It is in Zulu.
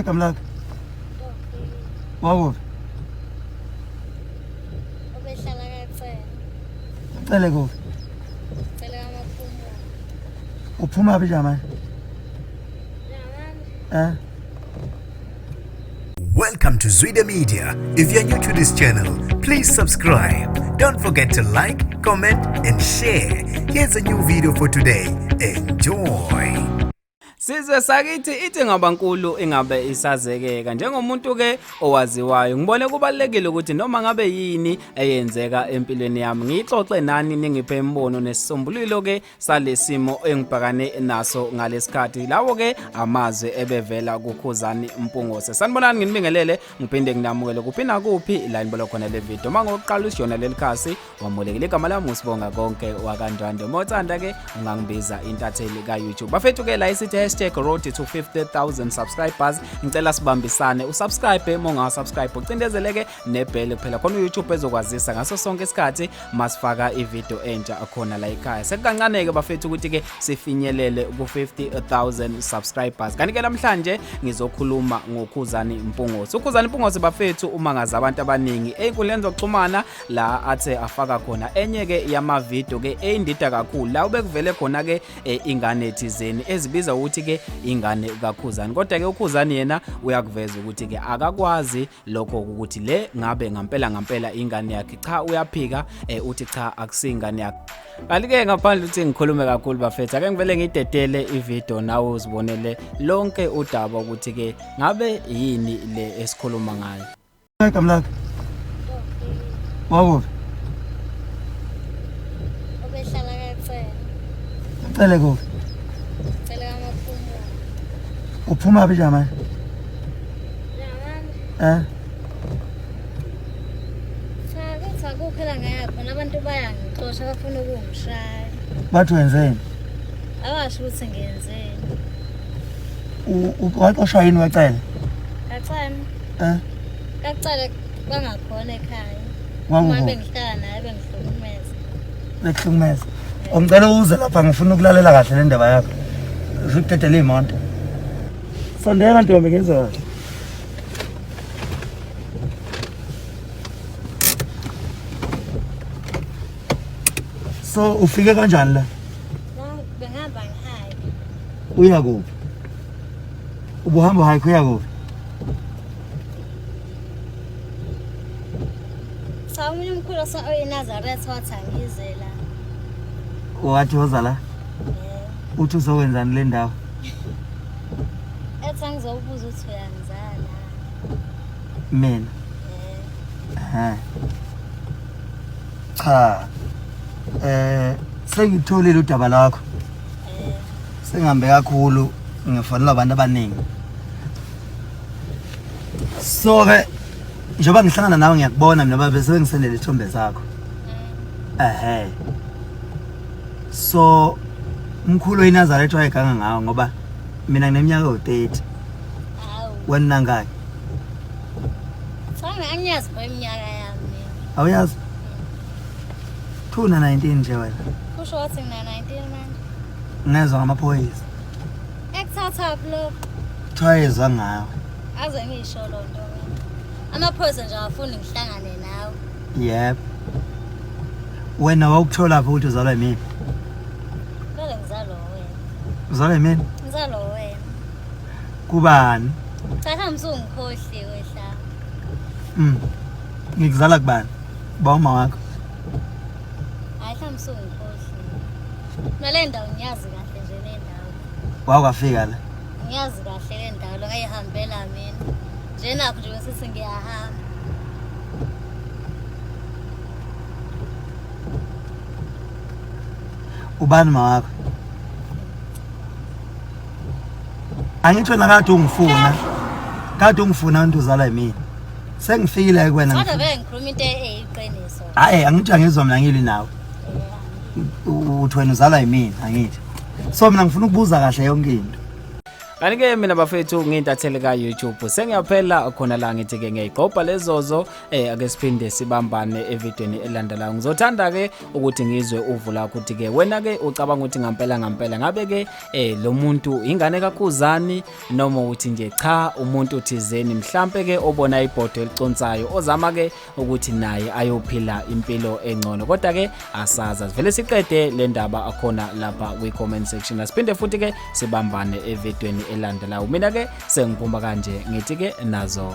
Igama lakho? Wakuphi? Obehlala kaCele. Cele kuphi? Cele amaphumulo. Uphuma phi manje? Jamani. Welcome to Zwida Media. If you're new to this channel, please subscribe. Don't forget to like, comment and share. Here's a new video for today. Enjoy. Sizwe sakithi ithi ngabankulu ingabe isazekeka njengomuntu ke owaziwayo ngibone kubalekile ukuthi noma ngabe yini eyenzeka empilweni yami ngixoxe nani ningiphe imbono nesisombululo ke salesimo engibhekane naso ngalesikhathi lawo ke amazwi ebevela kuKhuzani Mpungose. Sanibonani nginibingelele ngiphinde nginamukele kuphina kuphi la inbola khona le video mangokuqala usiyona lelikhasi wamulekile igama lami usibonga konke wakanjando mothanda ke ungangibiza intatheli ka YouTube bafethu ke la isithi #road to 50,000 subscribers ngicela sibambisane usubscribe monga subscribe ucindezeleke nebhele phela khona uYouTube ezokwazisa ngaso sonke isikhathi masifaka ivideo entsha akhona la ekhaya sekukancane ke bafethu ukuthi ke sifinyelele ku 50,000 subscribers kanti ke namhlanje ngizokhuluma ngoKhuzani Mpungose. uKhuzani Mpungose bafethu uma ngazi abantu abaningi einkundleni zokuxhumana la athe afaka khona enye ke yama video ke eyindida kakhulu la ubekuvele khona ke ingane ethizeni ezibiza ukuthi ke ingane kaKhuzani kodwa ke uKhuzani yena uyakuveza ukuthi ke akakwazi lokho ukuthi le ngabe ngampela ingane yakhe cha uyaphika uthi cha akusingane yakhe. Kanti ke ngaphandle ukuthi ngikhulume kakhulu bafethu ake ngivele ngidedele ivideo nawe uzibonele lonke udaba ukuthi ke ngabe yini le esikhuluma ngayo. Igama lakho? Wakuphi? Obehlala kaCele. Cele kuphi? Cele amaphumulo. Uphuma phi manje? Jamani. Cha kuphela ngayapha abantu bayangixosha bafuna ukungishaya. Bathi wenzeni? Awasho ukuthi ngiyenzeni. Waxoshwa yini wacela? Kancane. KaCele bangakhona ekhaya. Wawuphi? Uma bengihlala naye bengihlukumeza. Bekuhlukumeza. Ngicela uze lapha ngifuna ukulalela kahle le ndaba yakho. Uzidedele imonto. Sondela ntombi ngizwa. So ufike kanjani la? Bengihamba ngihike. Uya kuphi? Ubuhamba hike uya kuphi? Sawumunye umkhulu oyiNazaretha wathi angize la. Wathi woza la? Uthi uzowenzani le ndawo? Ethi angizobuza ukuthi uyangizala. Mina. Cha. Sengitholile udaba lakho. Sengihambe kakhulu ngifanele abantu abaningi. So ke njengoba ngihlangana nawe ngiyakubona mina bese ngisendele ithombe zakho. So umkhulu weNazaretha wayeganga ngawo ngoba mina ngineminyaka u30. Hawu. Wena ngaki? Sami angiyazi kweminyaka yami. Awuyazi? 19 nje wena. Kusho ukuthi ngina 19 manje. Ngezwe ngamaphoyisa. Ekuthatha lo. Thwayezwa ngawe. Aze ngisho lo nto mina. Amaphoyisa nje afuna ngihlangane nawe. Yep. Wena wawukuthola phi ukuthi uzalwa yimi? Ngale ngizalo wena. Uzalwa yimi? Ngizalo wena. Kubani? Cha ngizungikhohliwe hla. Ngikuzala kubani? Bawuma wakho. Hayi ngizungikhohliwe. Nale ndawo ngiyazi kahle nje le ndawo. Wawukafika la? Ngiyazi kahle le ndawo lo ngayihambela mina. Nje nakho nje bese ngiyahamba. Ubani mawakho? Angitsho nakade ungifuna. Kade ungifuna ukuthi uzalwa yimi. Sengifikile kuwena. Kodwa vele ngikhuluma into eyiqiniso. Hayi angithi angizwa mina ngili nawe. Uthi wena uzalwa yimi angithi. So mina ngifuna ukubuza kahle yonke into. Kanti ke mina bafethu ngintathele ka YouTube sengiyaphela khona la ngithi ke ngiyigqobha lezozo ake siphinde sibambane evidweni elandelayo. Ngizothanda ke ukuthi ngizwe uvu lakho ukuthi ke wena ke ucabanga ukuthi ngampela ngabe ke lo muntu ingane kaKhuzani noma uthi nje cha umuntu thizeni mhlambe ke obona ibhodo eliconsayo ozama ke ukuthi naye ayophila impilo engcono. Kodwa ke asaza vele siqede le ndaba akhona lapha kwi comment section. Asiphinde futhi ke sibambane evidweni elandelayo. Mina ke sengiphuma kanje ngithi ke nazo